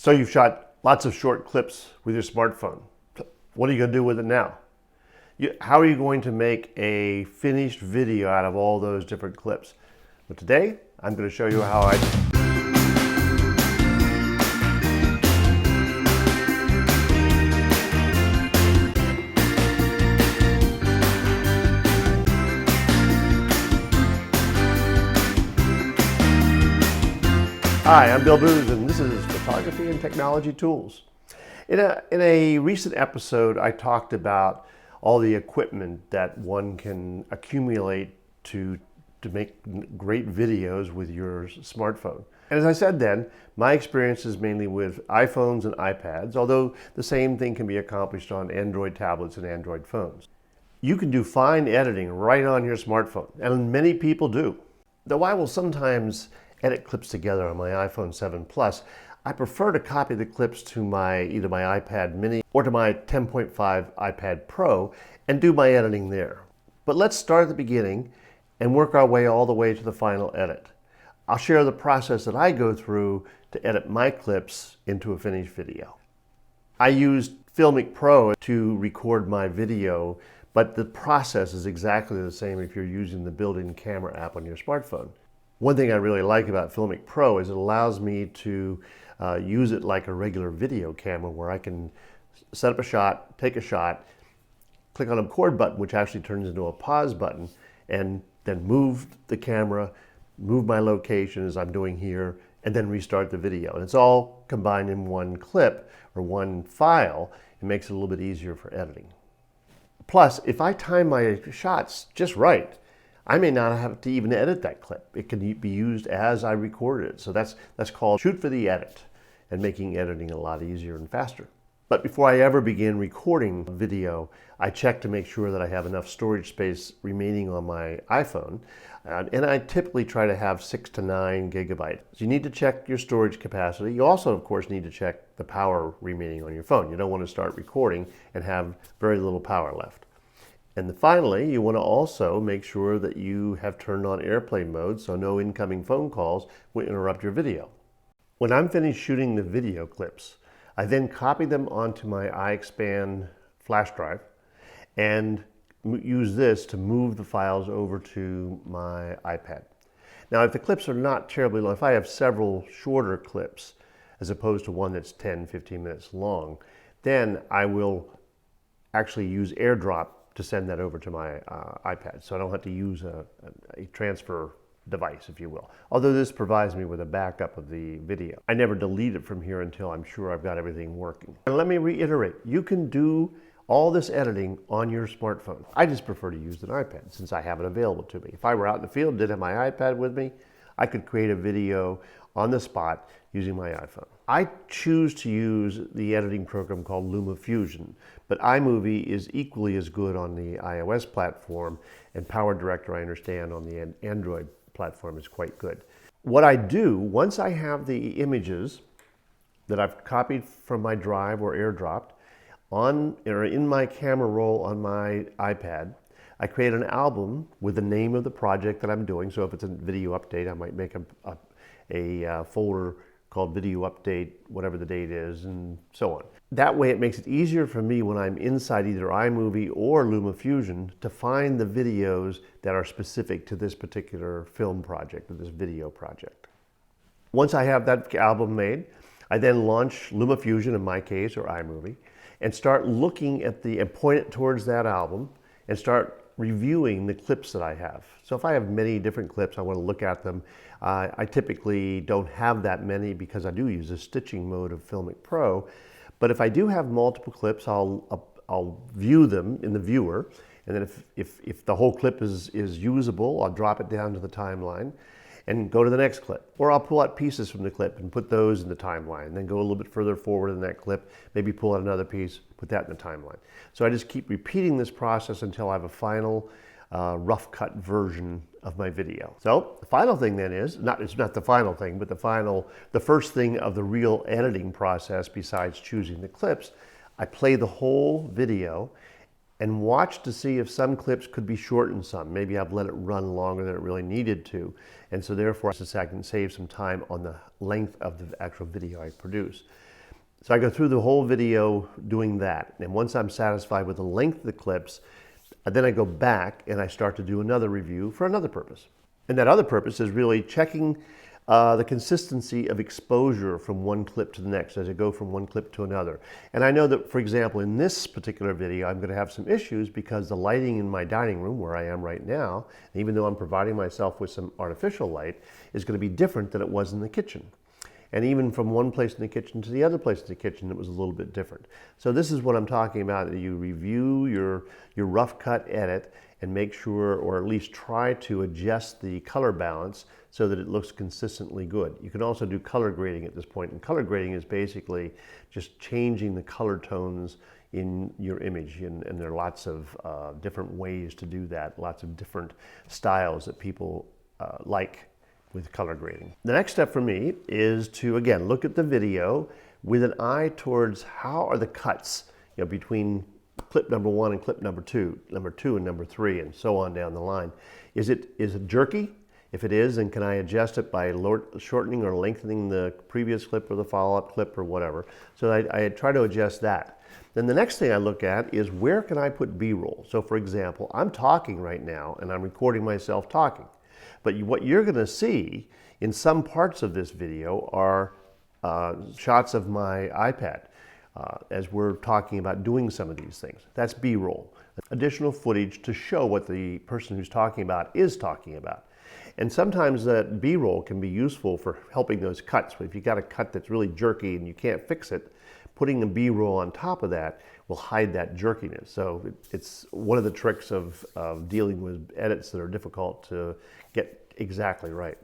So you've shot lots of short clips with your smartphone. What are you going to do with it now? How are you going to make a finished video out of all those different clips? But today, I'm going to show you how I do. Hi, I'm Bill Booz, and this is Photography and Technology Tools. In a recent episode, I talked about all the equipment that one can accumulate to make great videos with your smartphone. And as I said then, my experience is mainly with iPhones and iPads, although the same thing can be accomplished on Android tablets and Android phones. You can do fine editing right on your smartphone, and many people do. Though I will sometimes edit clips together on my iPhone 7 Plus, I prefer to copy the clips to either my iPad mini or to my 10.5 iPad Pro and do my editing there. But let's start at the beginning and work our way all the way to the final edit. I'll share the process that I go through to edit my clips into a finished video. I used Filmic Pro to record my video, but the process is exactly the same if you're using the built-in camera app on your smartphone. One thing I really like about Filmic Pro is it allows me to use it like a regular video camera where I can set up a shot, take a shot, click on a record button, which actually turns into a pause button, and then move the camera, move my location as I'm doing here, and then restart the video. And it's all combined in one clip or one file. It makes it a little bit easier for editing. Plus, if I time my shots just right, I may not have to even edit that clip. It can be used as I recorded it. So that's called shoot for the edit, and making editing a lot easier and faster. But before I ever begin recording a video, I check to make sure that I have enough storage space remaining on my iPhone. And I typically try to have 6 to 9 gigabytes. So you need to check your storage capacity. You also, of course, need to check the power remaining on your phone. You don't want to start recording and have very little power left. And finally, you want to also make sure that you have turned on airplane mode so no incoming phone calls will interrupt your video. When I'm finished shooting the video clips, I then copy them onto my iXpand flash drive and use this to move the files over to my iPad. Now, if the clips are not terribly long, if I have several shorter clips as opposed to one that's 10, 15 minutes long, then I will actually use AirDrop to send that over to my iPad, so I don't have to use a transfer device, if you will. Although this provides me with a backup of the video. I never delete it from here until I'm sure I've got everything working. And let me reiterate, you can do all this editing on your smartphone. I just prefer to use an iPad since I have it available to me. If I were out in the field and didn't have my iPad with me, I could create a video on the spot using my iPhone. I choose to use the editing program called LumaFusion, but iMovie is equally as good on the iOS platform, and PowerDirector, I understand, on the Android platform is quite good. What I do, once I have the images that I've copied from my drive or AirDropped in my camera roll on my iPad, I create an album with the name of the project that I'm doing. So if it's a video update, I might make a folder called video update, whatever the date is, and so on. That way it makes it easier for me when I'm inside either iMovie or LumaFusion to find the videos that are specific to this particular film project or this video project. Once I have that album made, I then launch LumaFusion in my case, or iMovie, and start looking at and point it towards that album and start reviewing the clips that I have. So if I have many different clips, I want to look at them. I typically don't have that many because I do use the stitching mode of Filmic Pro. But if I do have multiple clips, I'll view them in the viewer. And then if the whole clip is usable, I'll drop it down to the timeline and go to the next clip. Or I'll pull out pieces from the clip and put those in the timeline, and then go a little bit further forward in that clip, maybe pull out another piece, put that in the timeline. So I just keep repeating this process until I have a final rough cut version of my video. So the final thing then is, it's not the final thing, but the first thing of the real editing process besides choosing the clips, I play the whole video and watch to see if some clips could be shortened some. Maybe I've let it run longer than it really needed to. And so therefore, I can save some time on the length of the actual video I produce. So I go through the whole video doing that. And once I'm satisfied with the length of the clips, then I go back and I start to do another review for another purpose. And that other purpose is really checking the consistency of exposure from one clip to the next as I go from one clip to another. And I know that, for example, in this particular video, I'm going to have some issues because the lighting in my dining room, where I am right now, even though I'm providing myself with some artificial light, is going to be different than it was in the kitchen. And even from one place in the kitchen to the other place in the kitchen, it was a little bit different. So this is what I'm talking about. You review your rough cut edit and make sure, or at least try to adjust the color balance so that it looks consistently good. You can also do color grading at this point. And color grading is basically just changing the color tones in your image. And there are lots of different ways to do that, lots of different styles that people like with color grading. The next step for me is to, again, look at the video with an eye towards how are the cuts, between clip number 1 and clip number 2 and number 3, and so on down the line. Is it jerky? If it is, then can I adjust it by shortening or lengthening the previous clip or the follow-up clip or whatever? So I try to adjust that. Then the next thing I look at is where can I put B-roll? So for example, I'm talking right now and I'm recording myself talking. But what you're going to see in some parts of this video are shots of my iPad as we're talking about doing some of these things. That's B-roll. Additional footage to show what the person who's talking about is talking about. And sometimes that B-roll can be useful for helping those cuts. But if you've got a cut that's really jerky and you can't fix it, putting a B-roll on top of that will hide that jerkiness. So it's one of the tricks of dealing with edits that are difficult to get exactly right.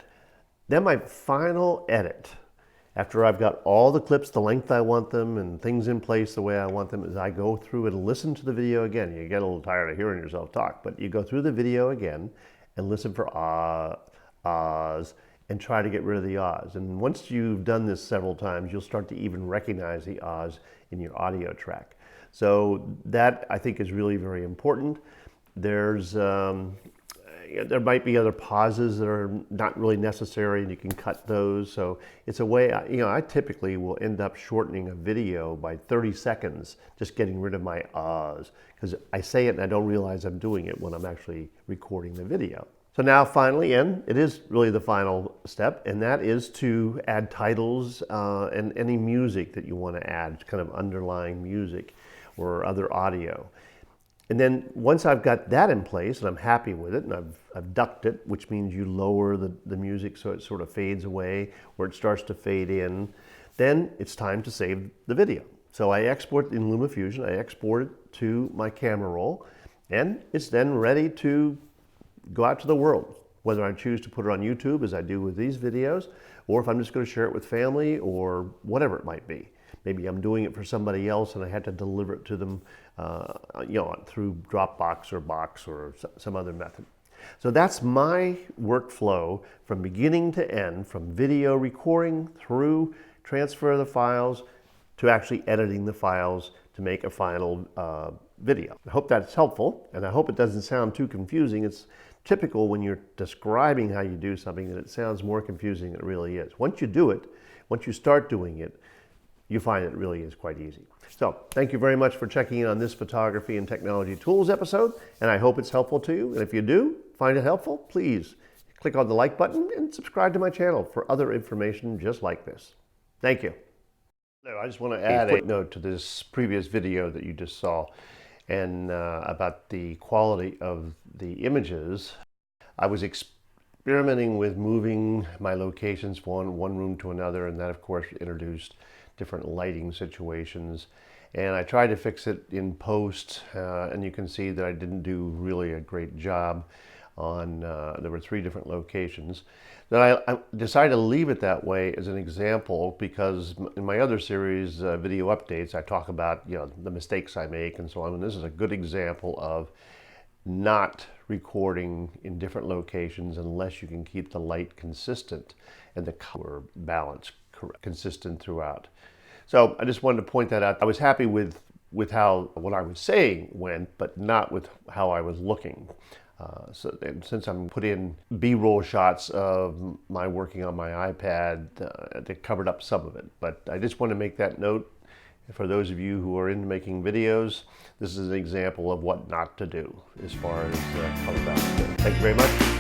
Then my final edit, after I've got all the clips the length I want them and things in place the way I want them, is I go through and listen to the video again. You get a little tired of hearing yourself talk, but you go through the video again and listen for ahs, and try to get rid of the ahs. And once you've done this several times, you'll start to even recognize the ahs in your audio track. So that, I think, is really very important. There might be other pauses that are not really necessary, and you can cut those. So it's a way, I typically will end up shortening a video by 30 seconds, just getting rid of my ahs, because I say it and I don't realize I'm doing it when I'm actually recording the video. So now finally, and it is really the final step, and that is to add titles and any music that you want to add, kind of underlying music or other audio. And then once I've got that in place and I'm happy with it and I've ducked it, which means you lower the music so it sort of fades away or it starts to fade in, then it's time to save the video. So I export in LumaFusion, I export it to my camera roll, and it's then ready to go out to the world, whether I choose to put it on YouTube as I do with these videos, or if I'm just going to share it with family or whatever it might be. Maybe I'm doing it for somebody else and I had to deliver it to them through Dropbox or Box or some other method. So that's my workflow from beginning to end, from video recording through transfer of the files to actually editing the files to make a final video. I hope that's helpful, and I hope it doesn't sound too confusing. It's typical when you're describing how you do something that it sounds more confusing than it really is. Once you do it, once you start doing it, you find it really is quite easy. So thank you very much for checking in on this Photography and Technology Tools episode, and I hope it's helpful to you. And if you do find it helpful, please click on the like button and subscribe to my channel for other information just like this. Thank you. I just want to add a footnote to this previous video that you just saw and about the quality of the images. I was experimenting with moving my locations from one room to another, and that of course introduced different lighting situations, and I tried to fix it in post, and you can see that I didn't do really a great job on there were 3 different locations. Then I decided to leave it that way as an example, because in my other series, video updates, I talk about the mistakes I make and so on, and this is a good example of not recording in different locations unless you can keep the light consistent and the color balance consistent throughout. So I just wanted to point that out. I was happy with with how what I was saying went, but not with how I was looking. And since I'm put in B-roll shots of my working on my iPad, they covered up some of it. But I just want to make that note. For those of you who are into making videos, this is an example of what not to do as far as color balance goes. Thank you very much.